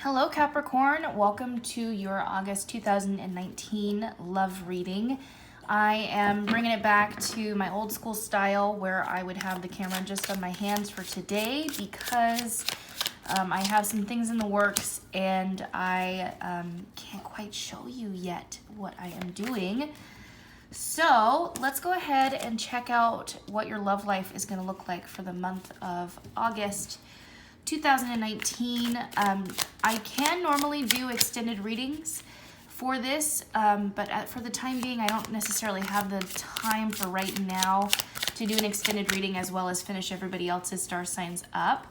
Hello Capricorn, welcome to your August 2019 love reading. I am bringing it back to my old school style where I would have the camera just on my hands for today because I have some things in the works and I can't quite show you yet what I am doing. So let's go ahead and check out what your love life is going to look like for the month of August 2019. I can normally do extended readings for this, but for the time being, I don't necessarily have the time for right now to do an extended reading as well as finish everybody else's star signs up.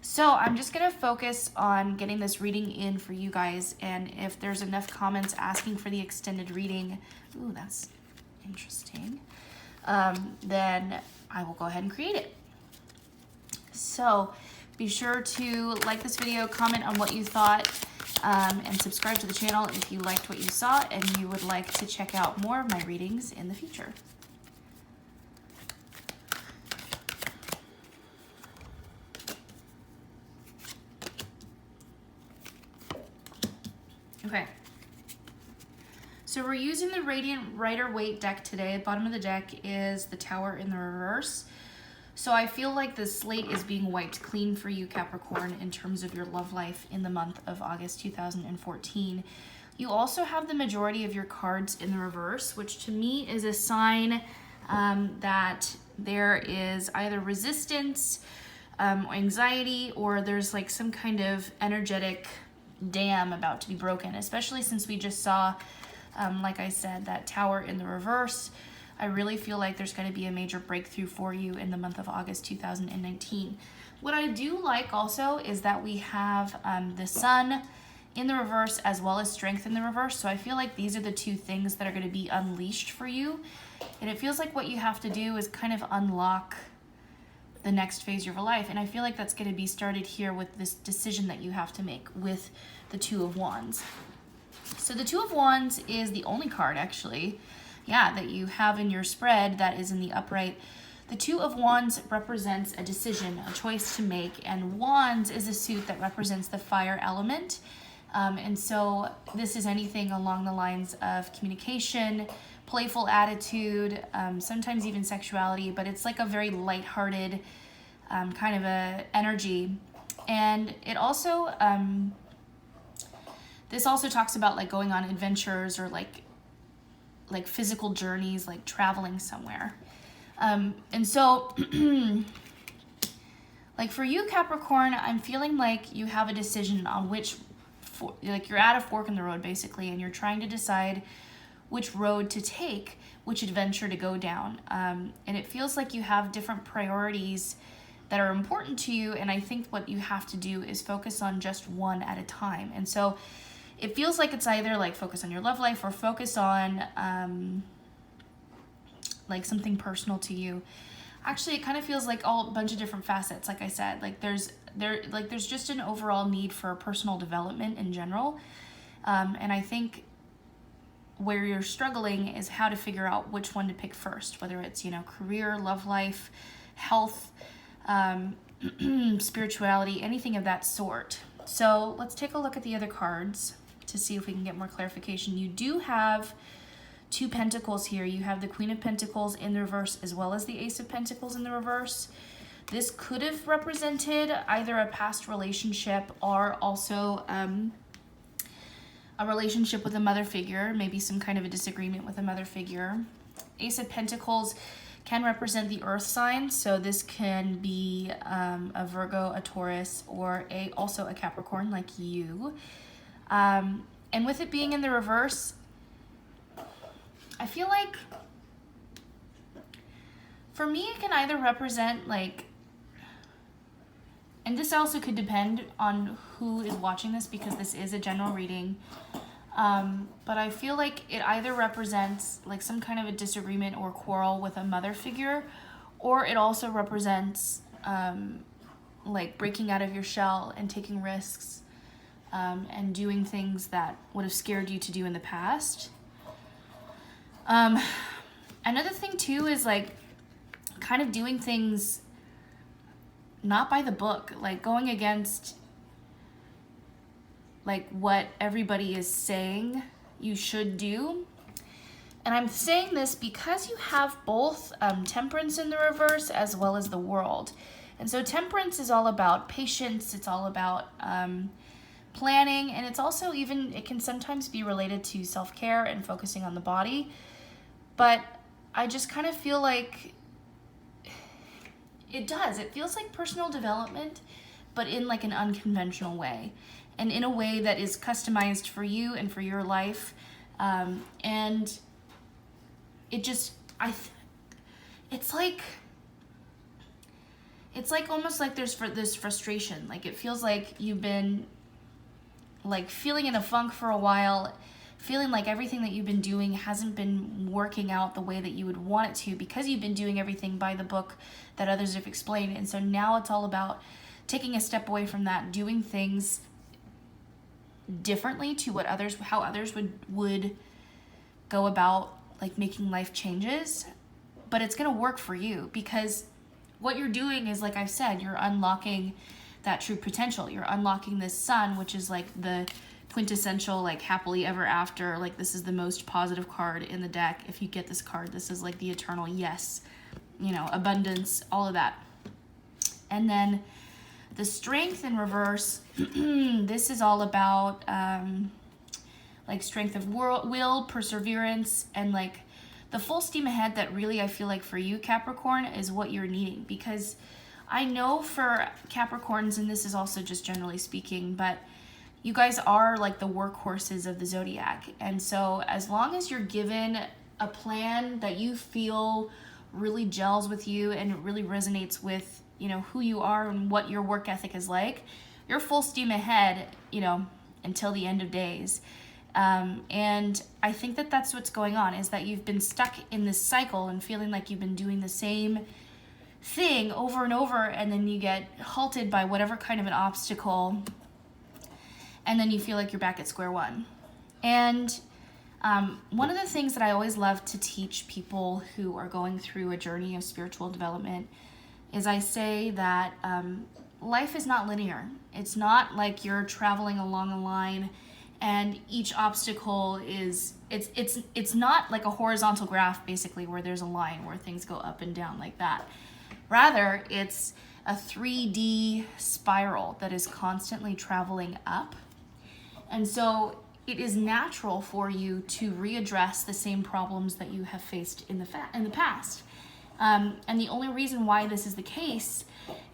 So I'm just going to focus on getting this reading in for you guys, and if there's enough comments asking for the extended reading, ooh, that's interesting, then I will go ahead and create it. So be sure to like this video, comment on what you thought, and subscribe to the channel if you liked what you saw and you would like to check out more of my readings in the future. Okay. So we're using the Radiant Rider-Waite deck today. At the bottom of the deck is the Tower in the reverse. So I feel like the slate is being wiped clean for you, Capricorn, in terms of your love life in the month of August 2014. You also have the majority of your cards in the reverse, which to me is a sign that there is either resistance, anxiety, or there's like some kind of energetic dam about to be broken, especially since we just saw, like I said, that Tower in the reverse. I really feel like there's going to be a major breakthrough for you in the month of August 2019. What I do like also is that we have the Sun in the reverse as well as Strength in the reverse. So I feel like these are the two things that are going to be unleashed for you. And it feels like what you have to do is kind of unlock the next phase of your life. And I feel like that's going to be started here with this decision that you have to make with the Two of Wands. So the Two of Wands is the only card actually, that you have in your spread that is in the upright. The Two of Wands represents a decision, a choice to make, and Wands is a suit that represents the fire element. And so this is anything along the lines of communication, playful attitude, sometimes even sexuality, but it's like a very lighthearted kind of a energy. And it also, this also talks about like going on adventures or like physical journeys, like traveling somewhere. And so like for you, Capricorn, I'm feeling like you have a decision on like you're at a fork in the road basically, and you're trying to decide which road to take, which adventure to go down. And it feels like you have different priorities that are important to you. And I think what you have to do is focus on just one at a time. And so it feels like it's either like focus on your love life or focus on like something personal to you. Actually, it kind of feels like a bunch of different facets. Like I said, like there's just an overall need for personal development in general. And I think where you're struggling is how to figure out which one to pick first, whether it's, career, love life, health, spirituality, anything of that sort. So let's take a look at the other cards to see if we can get more clarification. You do have two pentacles here. You have the Queen of Pentacles in the reverse as well as the Ace of Pentacles in the reverse. This could have represented either a past relationship or also a relationship with a mother figure, maybe some kind of a disagreement with a mother figure. Ace of Pentacles can represent the earth sign, so this can be a Virgo, a Taurus, or also a Capricorn like you. And with it being in the reverse, I feel like for me it can either represent like, and this also could depend on who is watching this because this is a general reading, but I feel like it either represents like some kind of a disagreement or quarrel with a mother figure, or it also represents like breaking out of your shell and taking risks, and doing things that would have scared you to do in the past. Another thing too is like kind of doing things not by the book, like going against like what everybody is saying you should do. And I'm saying this because you have both Temperance in the reverse as well as the World. And so Temperance is all about patience, it's all about planning, and it's also even, it can sometimes be related to self-care and focusing on the body. But I just kind of feel like it feels like personal development, but in like an unconventional way, and in a way that is customized for you and for your life. And it just, it's like almost like there's this frustration. Like it feels like you've been like feeling in a funk for a while, feeling like everything that you've been doing hasn't been working out the way that you would want it to, because you've been doing everything by the book that others have explained. And so now it's all about taking a step away from that, doing things differently to how others would go about like making life changes. But it's going to work for you, because what you're doing is, like I've said, you're unlocking that true potential. You're unlocking this sun, which is like the quintessential like happily ever after. Like this is the most positive card in the deck. If you get this card, this is like the eternal yes, you know, abundance, all of that. And then the Strength in reverse, this is all about like strength of will, perseverance, and like the full steam ahead that really I feel like for you, Capricorn, is what you're needing. Because I know for Capricorns, and this is also just generally speaking, but you guys are like the workhorses of the zodiac. And so as long as you're given a plan that you feel really gels with you and it really resonates with, you know, who you are and what your work ethic is like, you're full steam ahead, you know, until the end of days. And I think that that's what's going on, is that you've been stuck in this cycle and feeling like you've been doing the same thing over and over, and then you get halted by whatever kind of an obstacle, and then you feel like you're back at square one. And one of the things that I always love to teach people who are going through a journey of spiritual development is I say that life is not linear. It's not like you're traveling along a line and each obstacle is, it's not like a horizontal graph basically where there's a line where things go up and down like that. Rather, it's a 3D spiral that is constantly traveling up. And so it is natural for you to readdress the same problems that you have faced in the past. And the only reason why this is the case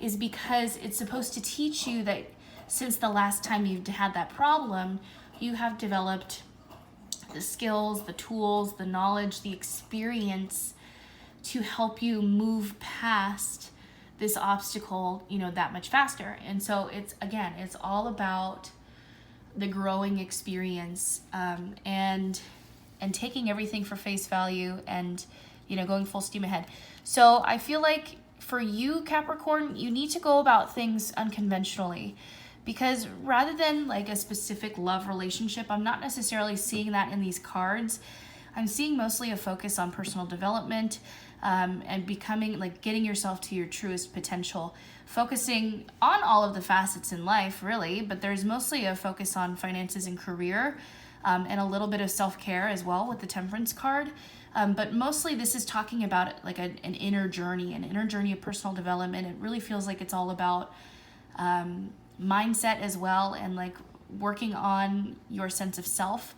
is because it's supposed to teach you that since the last time you've had that problem, you have developed the skills, the tools, the knowledge, the experience to help you move past this obstacle, you know, that much faster. And so it's all about the growing experience, and taking everything for face value and, you know, going full steam ahead. So I feel like for you, Capricorn, you need to go about things unconventionally, because rather than like a specific love relationship, I'm not necessarily seeing that in these cards. I'm seeing mostly a focus on personal development, and becoming, like, getting yourself to your truest potential, focusing on all of the facets in life, really, but there's mostly a focus on finances and career, and a little bit of self-care as well with the Temperance card. But mostly this is talking about like an inner journey of personal development. It really feels like it's all about mindset as well, and like working on your sense of self,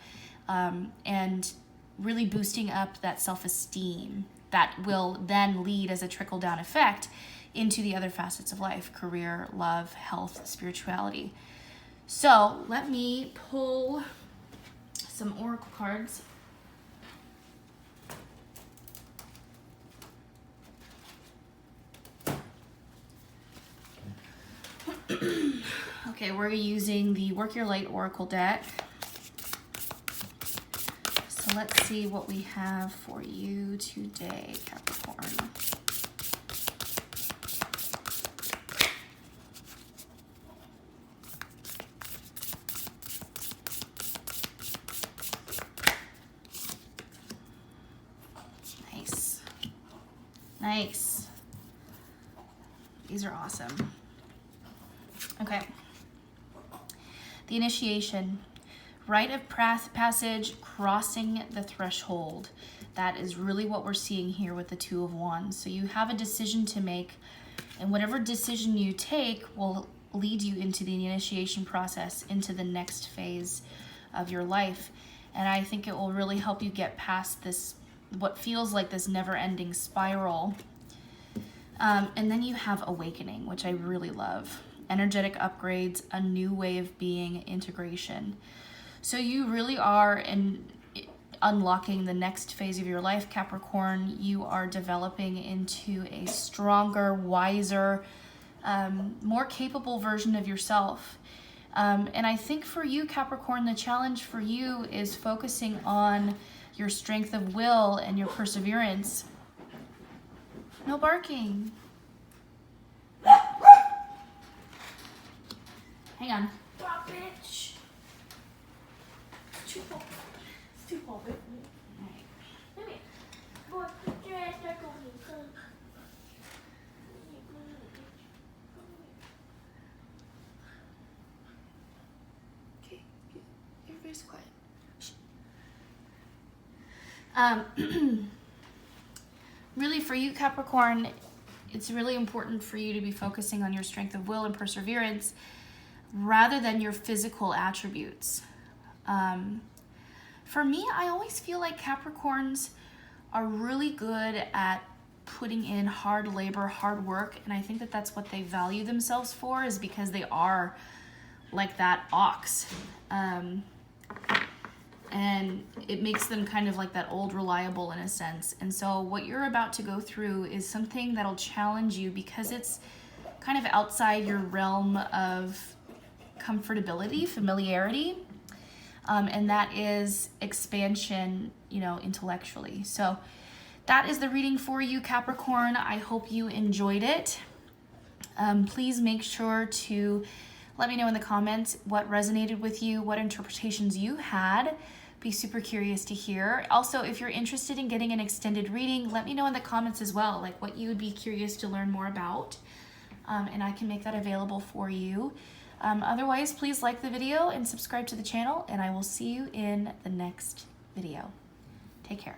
and really boosting up that self-esteem that will then lead as a trickle-down effect into the other facets of life: career, love, health, spirituality. So let me pull some oracle cards. Okay, we're using the Work Your Light Oracle deck. So let's see what we have for you today, Capricorn. Nice. Nice. These are awesome. Okay. The initiation, rite of passage, crossing the threshold. That is really what we're seeing here with the Two of Wands. So you have a decision to make, and whatever decision you take will lead you into the initiation process, into the next phase of your life. And I think it will really help you get past this, what feels like this never-ending spiral. And then you have awakening, which I really love. Energetic upgrades, a new way of being, integration. So you really are unlocking the next phase of your life, Capricorn. You are developing into a stronger, wiser, more capable version of yourself. And I think for you, Capricorn, the challenge for you is focusing on your strength of will and your perseverance. No barking. Hang on. Stop, bitch. It's too cold. It's too cold. Come here. Boy, put your ass back on me. Come. Okay, everybody's quiet. Really for you, Capricorn, it's really important for you to be focusing on your strength of will and perseverance rather than your physical attributes. For me, I always feel like Capricorns are really good at putting in hard labor, hard work, and I think that that's what they value themselves for, is because they are like that ox. And it makes them kind of like that old reliable in a sense. And so what you're about to go through is something that'll challenge you because it's kind of outside your realm of comfortability, familiarity, and that is expansion, you know, intellectually. So that is the reading for you, Capricorn. I hope you enjoyed it. Please make sure to let me know in the comments what resonated with you, what interpretations you had. Be super curious to hear. Also, if you're interested in getting an extended reading, let me know in the comments as well, like what you would be curious to learn more about, and I can make that available for you. Otherwise, please like the video and subscribe to the channel, and I will see you in the next video. Take care.